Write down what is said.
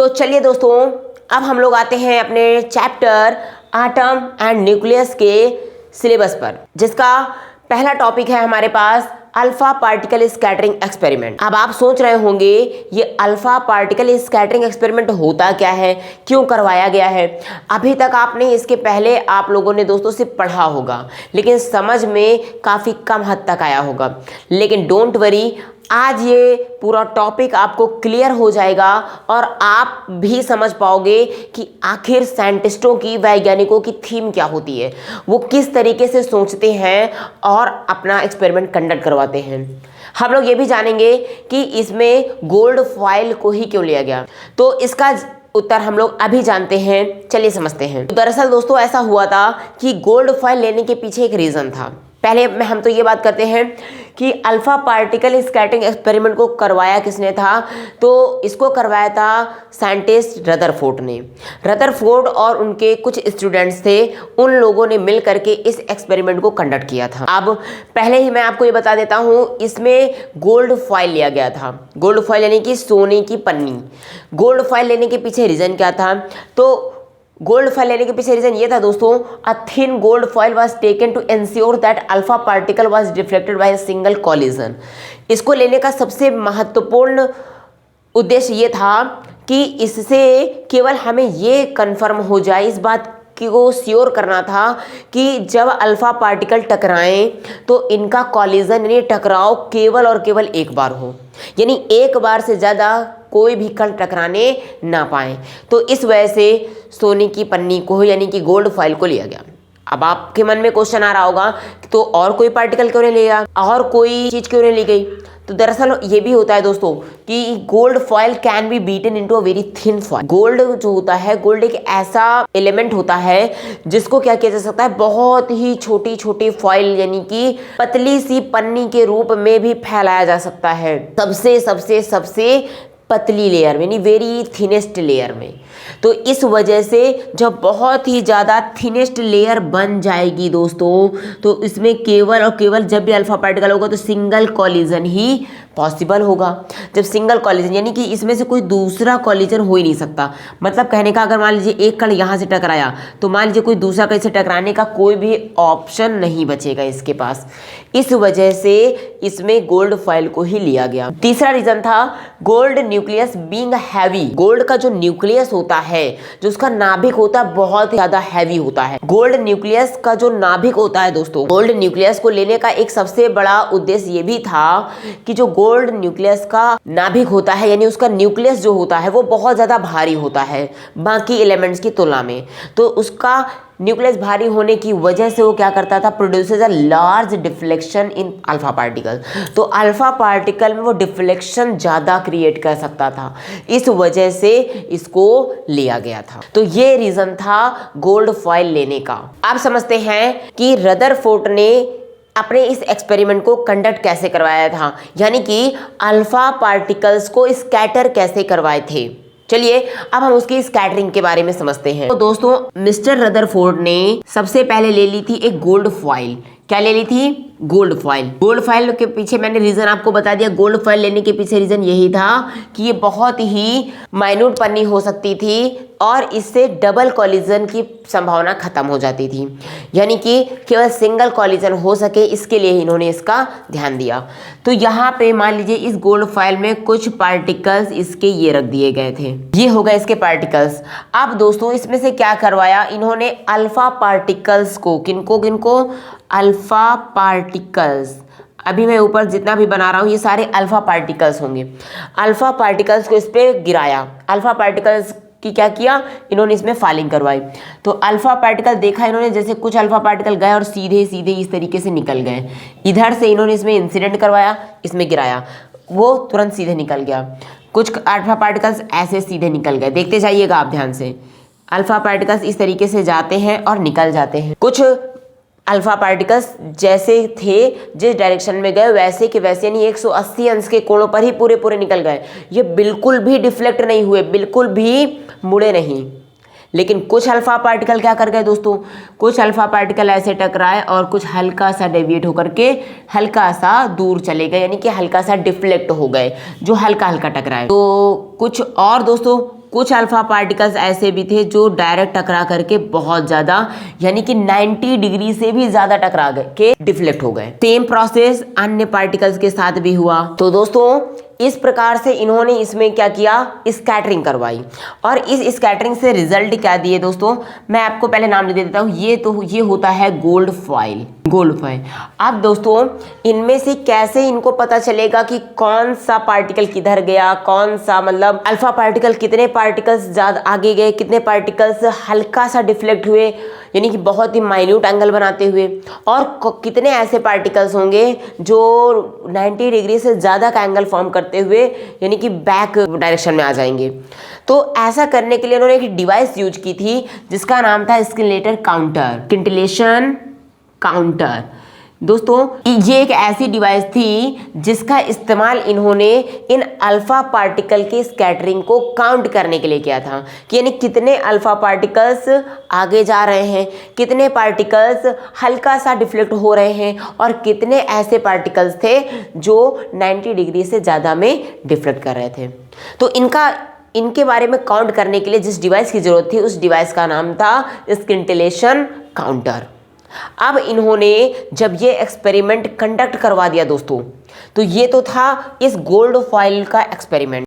तो चलिए दोस्तों, अब हम लोग आते हैं अपने चैप्टर एटम एंड न्यूक्लियस के सिलेबस पर, जिसका पहला टॉपिक है हमारे पास अल्फा पार्टिकल स्कैटरिंग एक्सपेरिमेंट। अब आप सोच रहे होंगे ये अल्फा पार्टिकल स्कैटरिंग एक्सपेरिमेंट होता क्या है, क्यों करवाया गया है। अभी तक आपने इसके पहले आप लोगों ने दोस्तों से पढ़ा होगा, लेकिन समझ में काफ़ी कम हद तक आया होगा। लेकिन डोंट वरी, आज ये पूरा टॉपिक आपको क्लियर हो जाएगा और आप भी समझ पाओगे कि आखिर साइंटिस्टों की, वैज्ञानिकों की थीम क्या होती है, वो किस तरीके से सोचते हैं और अपना एक्सपेरिमेंट कंडक्ट करवाते हैं। हम लोग ये भी जानेंगे कि इसमें गोल्ड फॉइल को ही क्यों लिया गया, तो इसका उत्तर हम लोग अभी जानते हैं। चलिए समझते हैं। दरअसल दोस्तों ऐसा हुआ था कि गोल्ड फॉइल लेने के पीछे एक रीज़न था। पहले में हम तो ये बात करते हैं कि अल्फा पार्टिकल स्कैटरिंग एक्सपेरिमेंट को करवाया किसने था, तो इसको करवाया था साइंटिस्ट रदरफोर्ड ने। रदरफोर्ड और उनके कुछ स्टूडेंट्स थे, उन लोगों ने मिल करके इस एक्सपेरिमेंट को कंडक्ट किया था। अब पहले ही मैं आपको ये बता देता हूँ, इसमें गोल्ड फॉइल लिया गया था। गोल्ड फॉइल यानी कि सोने की पन्नी। गोल्ड फॉइल लेने के पीछे रीज़न क्या था, तो गोल्ड फॉइल लेने के पीछे रीजन ये था दोस्तों, a thin gold foil was taken to ensure that alpha particle was deflected by a single collision. इसको लेने का सबसे महत्वपूर्ण उद्देश्य ये था कि इससे केवल हमें ये कंफर्म हो जाए, इस बात को श्योर करना था कि जब अल्फा पार्टिकल टकराएं तो इनका कॉलिजन यानी टकराव केवल और केवल एक बार हो, यानी एक बार से ज़्यादा कोई भी कण टकराने ना पाए। तो इस वजह से सोने की पन्नी को यानी कि गोल्ड फॉइल को लिया गया। अब आपके मन में क्वेश्चन आ रहा होगा तो और कोई पार्टिकल क्यों नहीं लिया, और कोई चीज़ क्यों नहीं ली गई। तो दरअसल ये भी होता है दोस्तों कि gold foil can be beaten into a very thin foil. Gold जो होता है, गोल्ड एक ऐसा एलिमेंट होता है जिसको क्या किया जा सकता है, बहुत ही छोटी छोटी फॉइल यानी कि पतली सी पन्नी के रूप में भी फैलाया जा सकता है, सबसे सबसे सबसे पतली लेयर में, यानी वेरी थिनेस्ट लेयर में। तो इस वजह से जब बहुत ही ज़्यादा थिनेस्ट लेयर बन जाएगी दोस्तों, तो इसमें केवल और केवल जब भी अल्फा पार्टिकल होगा तो सिंगल कॉलिजन ही पॉसिबल होगा। जब सिंगल कॉलिजन यानी कि इसमें से कोई दूसरा कॉलिजन हो ही नहीं सकता। मतलब कहने का, अगर मान लीजिए एक कण यहाँ से टकराया तो मान लीजिए कोई दूसरा कण से टकराने का कोई भी ऑप्शन नहीं बचेगा इसके पास। इस वजह से इसमें गोल्ड फॉइल को ही लिया गया। तीसरा रीजन था gold nucleus being heavy. Gold का जो न्यूक्लियस होता है, जो उसका नाभिक होता है, बहुत ज्यादा हैवी होता है। गोल्ड न्यूक्लियस का जो नाभिक होता है दोस्तों, गोल्ड न्यूक्लियस को लेने का एक सबसे बड़ा उद्देश्य ये भी था कि जो गोल्ड न्यूक्लियस का नाभिक होता है यानी उसका न्यूक्लियस जो होता है वो बहुत ज़्यादा भारी होता है बाकी एलिमेंट्स की तुलना में। तो उसका न्यूक्लियस भारी होने की वजह से वो क्या करता था, produces a large deflection in alpha particle. तो अल्फा पार्टिकल में वो डिफ्लेक्शन ज़्यादा क्रिएट कर सकता था, इस वजह से इसको लिया गया था। तो ये रीज़न था गोल्ड फॉइल लेने का। आप समझते हैं कि रदरफोर्ड ने अपने इस एक्सपेरिमेंट को कंडक्ट कैसे करवाया था, यानी कि अल्फा पार्टिकल्स को स्कैटर कैसे करवाए थे। चलिए अब हम उसकी स्कैटरिंग के बारे में समझते हैं। तो दोस्तों मिस्टर रदरफोर्ड ने सबसे पहले ले ली थी एक गोल्ड फॉइल। क्या ले ली थी, गोल्ड फॉइल। गोल्ड फॉइल के पीछे मैंने रीजन आपको बता दिया। गोल्ड फॉइल लेने के पीछे रीजन यही था कि ये बहुत ही माइन्यूट पन्नी हो सकती थी और इससे डबल कॉलिजन की संभावना खत्म हो जाती थी, यानी कि केवल सिंगल कॉलिजन हो सके, इसके लिए इन्होंने इसका ध्यान दिया। तो यहाँ पे मान लीजिए इस गोल्ड फॉइल में कुछ पार्टिकल्स इसके ये रख दिए गए थे, ये हो गए इसके पार्टिकल्स। अब दोस्तों इसमें से क्या करवाया इन्होंने, अल्फा पार्टिकल्स को, किनको किनको, अल्फा पार्टिकल्स। अभी मैं ऊपर जितना भी बना रहा हूँ ये सारे अल्फा पार्टिकल्स होंगे। अल्फा पार्टिकल्स को इस पर गिराया। अल्फा पार्टिकल्स की क्या किया, इन्होंने इसमें फालिंग करवाई। तो अल्फा पार्टिकल देखा इन्होंने, जैसे कुछ अल्फा पार्टिकल गए और सीधे सीधे इस तरीके से निकल गए। इधर से इन्होंने इसमें इंसिडेंट करवाया, इसमें गिराया, वो तुरंत सीधे निकल गया। कुछ अल्फा पार्टिकल्स ऐसे सीधे निकल गए, देखते जाइएगा आप ध्यान से। अल्फा पार्टिकल्स इस तरीके से जाते हैं और निकल जाते हैं। कुछ अल्फा पार्टिकल्स जैसे थे, जिस डायरेक्शन में गए वैसे के वैसे, यानी 180 अंश के कोणों पर ही पूरे पूरे निकल गए। ये बिल्कुल भी डिफ्लेक्ट नहीं हुए, बिल्कुल भी मुड़े नहीं। लेकिन कुछ अल्फा पार्टिकल क्या कर गए दोस्तों, कुछ अल्फा पार्टिकल ऐसे टकराए और कुछ हल्का सा डेविएट होकर के हल्का सा दूर चले गए, यानी कि हल्का सा डिफ्लेक्ट हो गए, जो हल्का हल्का टकराए। तो कुछ और दोस्तों कुछ अल्फा पार्टिकल्स ऐसे भी थे जो डायरेक्ट टकरा करके बहुत ज्यादा यानी कि 90 डिग्री से भी ज्यादा टकरा गए के डिफ्लेक्ट हो गए। सेम प्रोसेस अन्य पार्टिकल्स के साथ भी हुआ। तो दोस्तों इस प्रकार से इन्होंने इसमें क्या किया, स्कैटरिंग करवाई और इस स्कैटरिंग से रिजल्ट क्या दिए दोस्तों, मैं आपको पहले नाम दे देता हूँ। ये होता है गोल्ड फॉइल। अब दोस्तों इनमें से कैसे इनको पता चलेगा कि कौन सा पार्टिकल किधर गया, कौन सा मतलब अल्फा पार्टिकल कितने पार्टिकल्स ज्यादा आगे गए, कितने पार्टिकल्स हल्का सा डिफ्लेक्ट हुए यानी कि बहुत ही माइन्यूट एंगल बनाते हुए, और कितने ऐसे पार्टिकल्स होंगे जो 90 डिग्री से ज़्यादा का एंगल फॉर्म करते हुए यानी कि बैक डायरेक्शन में आ जाएंगे। तो ऐसा करने के लिए उन्होंने एक डिवाइस यूज की थी जिसका नाम था स्किलेटर काउंटर, स्किंटिलेशन काउंटर। दोस्तों ये एक ऐसी डिवाइस थी जिसका इस्तेमाल इन्होंने इन अल्फा पार्टिकल के स्कैटरिंग को काउंट करने के लिए किया था कि यानी कितने अल्फा पार्टिकल्स आगे जा रहे हैं, कितने पार्टिकल्स हल्का सा डिफ्लेक्ट हो रहे हैं और कितने ऐसे पार्टिकल्स थे जो 90 डिग्री से ज़्यादा में डिफ्लेक्ट कर रहे थे। तो इनके बारे में काउंट करने के लिए जिस डिवाइस की ज़रूरत थी उस डिवाइस का नाम था स्किंटिलेशन काउंटर। अब इन्होंने जब ये एक्सपेरिमेंट कंडक्ट करवा दिया दोस्तों, तो ये तो था इस गोल्ड फॉइल का एक्सपेरिमेंट।